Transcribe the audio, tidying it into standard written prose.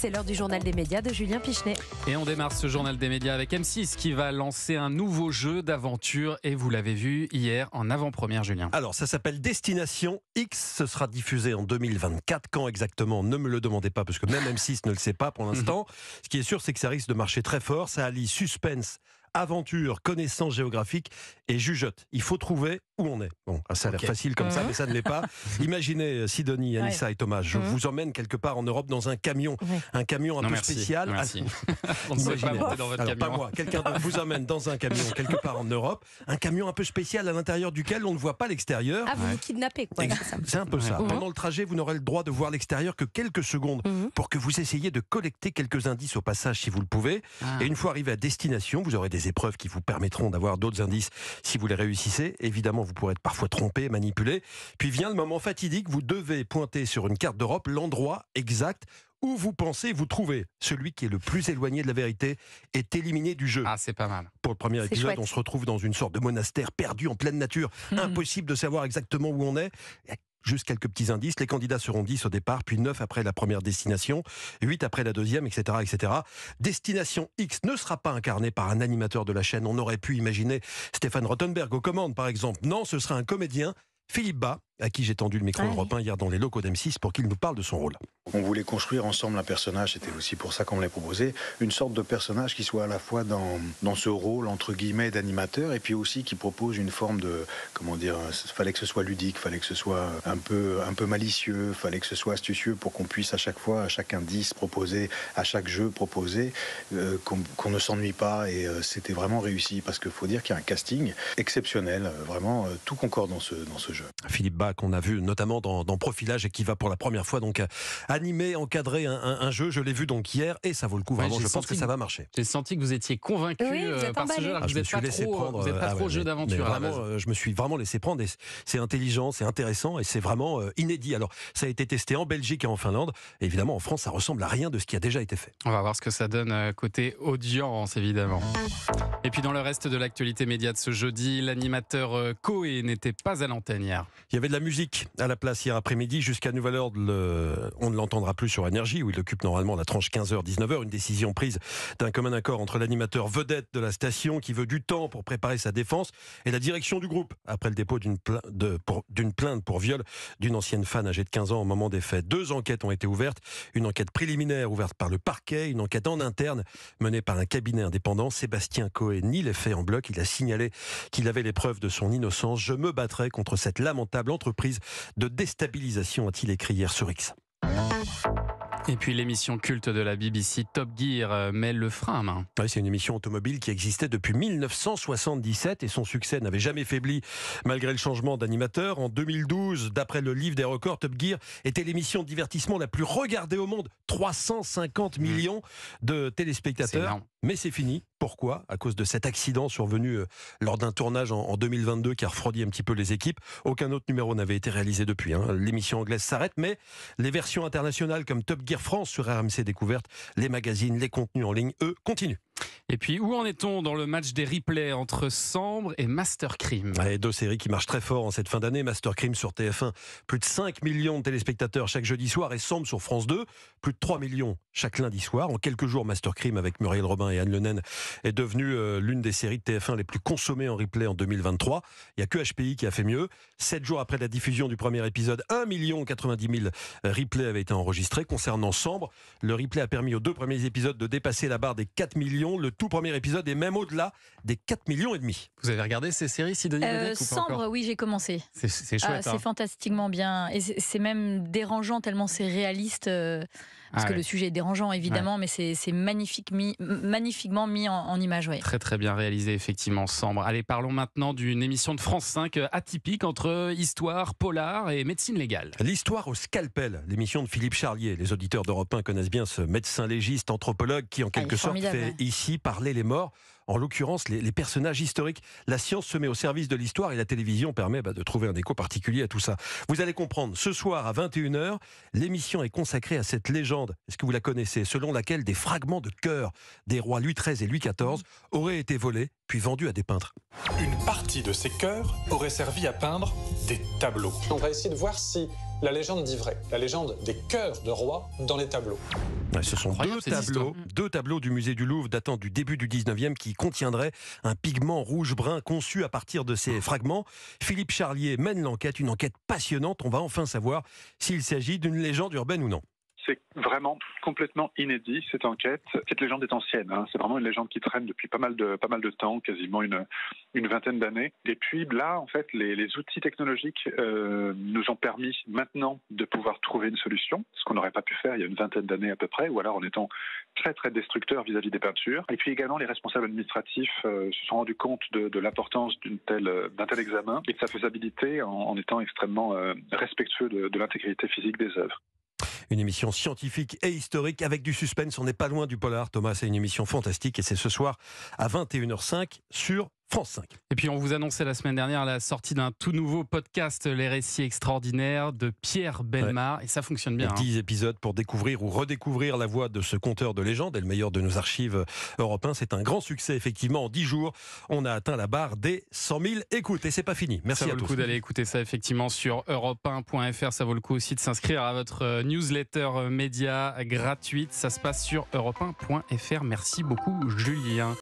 c'est l'heure du journal des médias de Julien Pichenet. Et on démarre ce journal des médias avec M6 qui va lancer un nouveau jeu d'aventure et vous l'avez vu hier en avant-première, Julien. Alors ça s'appelle Destination X, ce sera diffusé en 2024. Quand exactement, ne me le demandez pas parce que même M6 ne le sait pas pour l'instant. Ce qui est sûr, c'est que ça risque de marcher très fort. Ça allie suspense, aventure, connaissance géographique et jugeote. Il faut trouver où on est. Bon, ça a l'air facile comme ça, mais ça ne l'est pas. Imaginez Sidonie, Anissa et Thomas, je vous emmène quelque part en Europe dans un camion. Un camion un peu spécial. Merci. On ne sait pas monter dans votre camion. Pas moi. Quelqu'un vous emmène dans un camion quelque part en Europe. Un camion un peu spécial à l'intérieur duquel on ne voit pas l'extérieur. Ah, vous vous kidnappez, quoi. C'est un peu ça. Pendant le trajet, vous n'aurez le droit de voir l'extérieur que quelques secondes pour que vous essayiez de collecter quelques indices au passage si vous le pouvez. Et une fois arrivé à destination, vous aurez des épreuves qui vous permettront d'avoir d'autres indices si vous les réussissez. Évidemment, vous pourrez être parfois trompé, manipulé. Puis vient le moment fatidique, vous devez pointer sur une carte d'Europe l'endroit exact où vous pensez vous trouver. Celui qui est le plus éloigné de la vérité est éliminé du jeu. Ah, c'est pas mal. Pour le premier épisode, chouette. on se retrouve dans une sorte de monastère perdu en pleine nature. Impossible de savoir exactement où on est. Juste quelques petits indices. Les candidats seront 10 au départ, puis 9 après la première destination, 8 après la deuxième, etc., etc. Destination X ne sera pas incarné par un animateur de la chaîne. On aurait pu imaginer Stéphane Rothenberg aux commandes, par exemple. Non, ce sera un comédien, Philippe Bas, à qui j'ai tendu le micro Europe 1 hier dans les locaux d'M6 pour qu'il nous parle de son rôle. On voulait construire ensemble un personnage, c'était aussi pour ça qu'on me l'a proposé, une sorte de personnage qui soit à la fois dans ce rôle entre guillemets d'animateur et puis aussi qui propose une forme de, comment dire, fallait que ce soit ludique, fallait que ce soit un peu malicieux, fallait que ce soit astucieux pour qu'on puisse à chaque fois, à chaque indice proposé, à chaque jeu proposé, qu'on ne s'ennuie pas et c'était vraiment réussi parce qu'il faut dire qu'il y a un casting exceptionnel, vraiment tout concorde dans ce jeu. Philippe Bas qu'on a vu notamment dans Profilage et qui va pour la première fois donc animer, encadrer un jeu. Je l'ai vu donc hier et ça vaut le coup vraiment. Je pense que ça va marcher. J'ai senti que vous étiez convaincu par ce jeu. Alors que vous n'êtes pas trop jeu d'aventure. Vraiment, je me suis vraiment laissé prendre. Et c'est intelligent, c'est intéressant et c'est vraiment inédit. Alors ça a été testé en Belgique et en Finlande. Et évidemment en France, ça ressemble à rien de ce qui a déjà été fait. On va voir ce que ça donne côté audience évidemment. Et puis dans le reste de l'actualité média de ce jeudi, l'animateur Coé n'était pas à l'antenne hier. Il y avait de la musique à la place hier après-midi jusqu'à nouvelle heure. On ne l'entendra plus sur Énergie où il occupe normalement la tranche 15h-19h. Une décision prise d'un commun accord entre l'animateur vedette de la station qui veut du temps pour préparer sa défense et la direction du groupe après le dépôt d'une plainte pour viol d'une ancienne fan âgée de 15 ans au moment des faits. 2 enquêtes ont été ouvertes. Une enquête préliminaire ouverte par le parquet, une enquête en interne menée par un cabinet indépendant. Sébastien Coé nie les faits en bloc. Il a signalé qu'il avait les preuves de son innocence. Je me battrai contre cette lamentable entreprise de déstabilisation, a-t-il écrit hier sur X. Et puis l'émission culte de la BBC Top Gear met le frein à main. Oui, c'est une émission automobile qui existait depuis 1977 et son succès n'avait jamais faibli malgré le changement d'animateur. En 2012, d'après le livre des records, Top Gear était l'émission de divertissement la plus regardée au monde. 350 millions de téléspectateurs. Mais c'est fini. Pourquoi ? À cause de cet accident survenu lors d'un tournage en 2022 qui a refroidi un petit peu les équipes. Aucun autre numéro n'avait été réalisé depuis. L'émission anglaise s'arrête, mais les versions internationales comme Top Gear France sur RMC Découverte, les magazines, les contenus en ligne, eux, continuent. Et puis, où en est-on dans le match des replays entre Sambre et Master Crime ? Ouais, 2 séries qui marchent très fort en cette fin d'année. Master Crime sur TF1, plus de 5 millions de téléspectateurs chaque jeudi soir, et Sambre sur France 2, plus de 3 millions chaque lundi soir. En quelques jours, Master Crime avec Muriel Robin et Anne Le Naine est devenue l'une des séries de TF1 les plus consommées en replay en 2023. Il n'y a que HPI qui a fait mieux. 7 jours après la diffusion du premier épisode, 1 90 000 replays avaient été enregistrés. Concernant Sambre, le replay a permis aux 2 premiers épisodes de dépasser la barre des 4 millions. Le tout premier épisode est même au-delà des 4 millions et demi. Vous avez regardé ces séries, Sidonie Vedec, ou pas encore ? Sambre, oui, j'ai commencé. C'est chouette. C'est fantastiquement bien. Et c'est même dérangeant tellement c'est réaliste. Parce que le sujet est dérangeant, évidemment, mais c'est magnifiquement mis en image. Ouais. Très très bien réalisé, effectivement, Sambre. Allez, parlons maintenant d'une émission de France 5 atypique entre histoire, polar et médecine légale. L'histoire au scalpel, l'émission de Philippe Charlier. Les auditeurs d'Europe 1 connaissent bien ce médecin légiste, anthropologue qui en quelque sorte fait ici parler les morts. En l'occurrence, les personnages historiques. La science se met au service de l'histoire et la télévision permet de trouver un écho particulier à tout ça. Vous allez comprendre, ce soir à 21h, l'émission est consacrée à cette légende. Est-ce que vous la connaissez ? Selon laquelle des fragments de cœur des rois Louis XIII et Louis XIV auraient été volés puis vendus à des peintres. Une partie de ces cœurs aurait servi à peindre des tableaux. On va essayer de voir si la légende d'Ivray, la légende des cœurs de roi dans les tableaux. Ouais, ce sont deux tableaux du musée du Louvre datant du début du 19e qui contiendraient un pigment rouge-brun conçu à partir de ces fragments. Philippe Charlier mène l'enquête, une enquête passionnante. On va enfin savoir s'il s'agit d'une légende urbaine ou non. C'est vraiment complètement inédit, cette enquête. Cette légende est ancienne, hein. C'est vraiment une légende qui traîne depuis pas mal de temps, quasiment une vingtaine d'années. Et puis là, en fait, les outils technologiques nous ont permis maintenant de pouvoir trouver une solution, ce qu'on n'aurait pas pu faire il y a une vingtaine d'années à peu près, ou alors en étant très très destructeur vis-à-vis des peintures. Et puis également, les responsables administratifs se sont rendus compte de l'importance d'un tel examen et de sa faisabilité en étant extrêmement respectueux de l'intégrité physique des œuvres. Une émission scientifique et historique avec du suspense. On n'est pas loin du polar, Thomas. C'est une émission fantastique et c'est ce soir à 21h05 sur France 5. Et puis on vous annonçait la semaine dernière la sortie d'un tout nouveau podcast, Les Récits Extraordinaires de Pierre Bellemare, et ça fonctionne bien. 10 épisodes pour découvrir ou redécouvrir la voix de ce conteur de légende et le meilleur de nos archives européens. C'est un grand succès, effectivement. En 10 jours, on a atteint la barre des 100 000 écoutes et c'est pas fini. Merci à tous. Ça vaut le coup d'aller écouter ça effectivement sur europe1.fr. Ça vaut le coup aussi de s'inscrire à votre newsletter média gratuite. Ça se passe sur europe1.fr. Merci beaucoup, Julien.